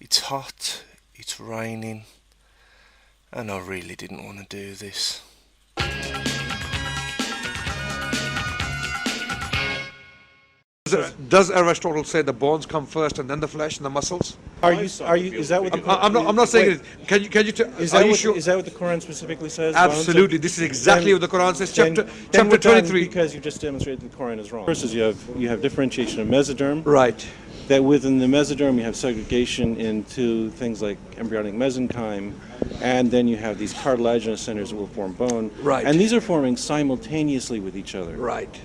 It's hot, it's raining, and I really didn't want to do this. Does Aristotle say the bones come first and then the flesh and the muscles? Is that what the I'm not saying it. Can you is are that you what, sure? is that what the Quran specifically says? Absolutely. This is exactly what the Quran says. Chapter we're done 23. because you just demonstrated the Quran is wrong. First is you have differentiation of mesoderm. Right. That within the mesoderm you have segregation into things like embryonic mesenchyme, and then you have these cartilaginous centers that will form bone. Right. And these are forming simultaneously with each other. Right.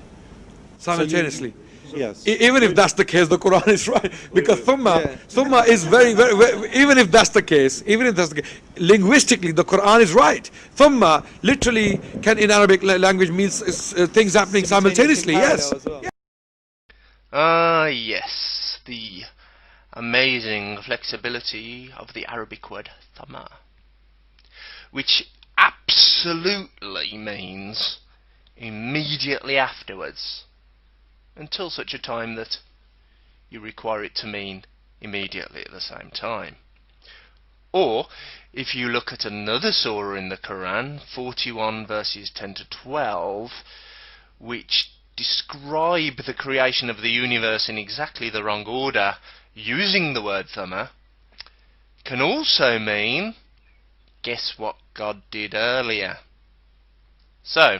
Simultaneously. Yes. Even if that's the case, the Quran is right, because thumma is very, even if that's the case, linguistically the Quran is right. Thumma literally can in Arabic language means things happening simultaneously. Yes. Yes, the amazing flexibility of the Arabic word thumma, which absolutely means immediately afterwards, until such a time that you require it to mean immediately at the same time. Or, if you look at another surah in the Quran, 41 verses 10 to 12, which describe the creation of the universe in exactly the wrong order, using the word thumma, can also mean, guess what God did earlier. So,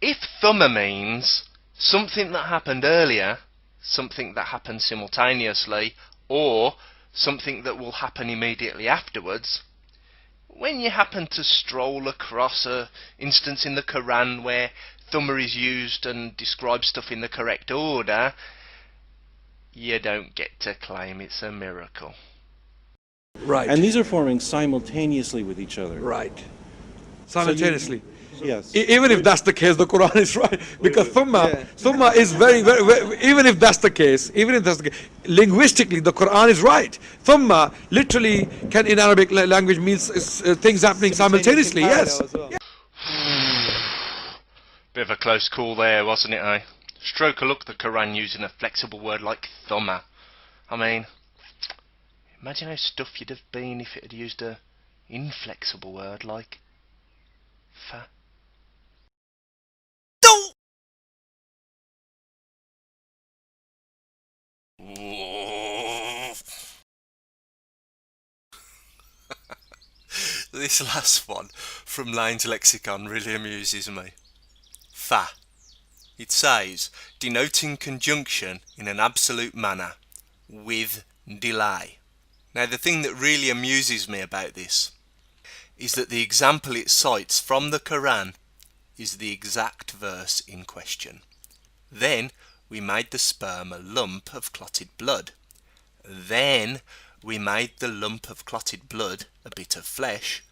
if thumma means something that happened earlier, something that happened simultaneously, or something that will happen immediately afterwards, when you happen to stroll across an instance in the Quran where thumma is used and describes stuff in the correct order, you don't get to claim it's a miracle. Right. And these are forming simultaneously with each other. Right. Simultaneously. Yes. Even if that's the case, the Quran is right, because thumma is very, even if that's the case, linguistically the Quran is right. Thumma literally can in Arabic language means things happening simultaneously. Yes. Bit of a close call there, wasn't it, eh? Stroke a look the Quran using a flexible word like thumma. I mean, imagine how stuffed you'd have been if it had used a inflexible word like fa. This last one from Lane's lexicon really amuses me. Fa. It says, denoting conjunction in an absolute manner, with delay. Now the thing that really amuses me about this is that the example it cites from the Quran is the exact verse in question. Then we made the sperm a lump of clotted blood. Then we made the lump of clotted blood a bit of flesh.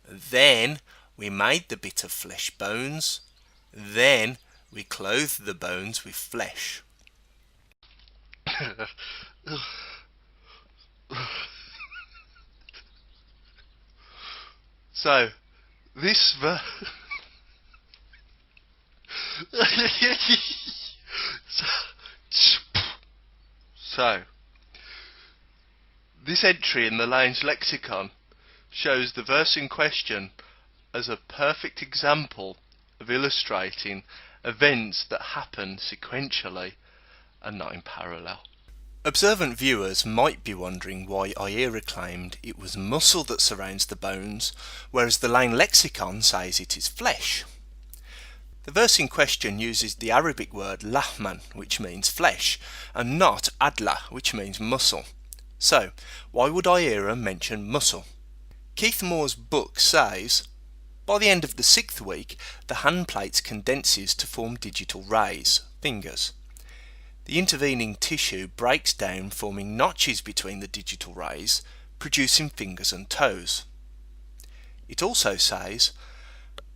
Then we made the bit of flesh bones. Then we clothed the bones with flesh. So, this this entry in the Lane's lexicon shows the verse in question as a perfect example of illustrating events that happen sequentially and not in parallel. Observant viewers might be wondering why Ira claimed it was muscle that surrounds the bones, whereas the Lane lexicon says it is flesh. The verse in question uses the Arabic word lahman, which means flesh, and not adla, which means muscle. So, why would Ira mention muscle? Keith Moore's book says, by the end of the 6th week, the hand plates condenses to form digital rays, fingers. The intervening tissue breaks down, forming notches between the digital rays, producing fingers and toes. It also says,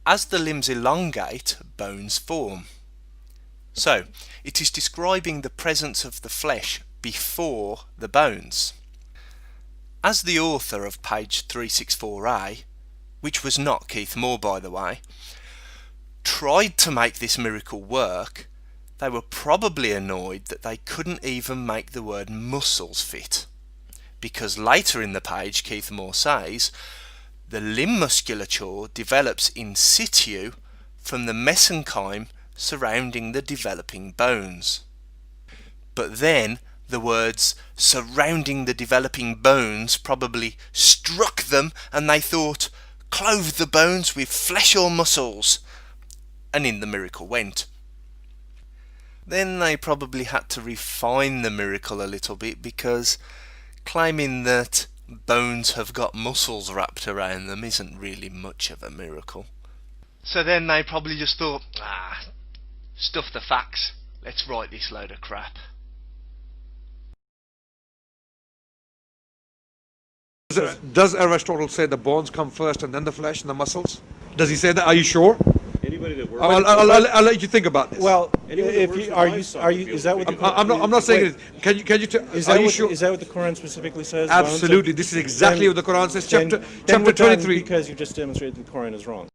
as the limbs elongate, bones form. So, it is describing the presence of the flesh before the bones. As the author of page 364A, which was not Keith Moore by the way, tried to make this miracle work, they were probably annoyed that they couldn't even make the word muscles fit. because later in the page Keith Moore says the limb musculature develops in situ from the mesenchyme surrounding the developing bones. But then the words surrounding the developing bones probably struck them, and they thought, clothe the bones with flesh or muscles, and in the miracle went. Then they probably had to refine the miracle a little bit, because claiming that bones have got muscles wrapped around them isn't really much of a miracle. So then they probably just thought, stuff the facts, let's write this load of crap. Does Aristotle say the bones come first and then the flesh and the muscles? Does he say that? Are you sure? Anybody that works. I'll let you think about this. Well, if you are you is that what I'm not saying it. Can you are you sure? Is that what the Quran specifically says? Absolutely. This is exactly what the Quran says. Chapter 23. Because you just demonstrated the Quran is wrong.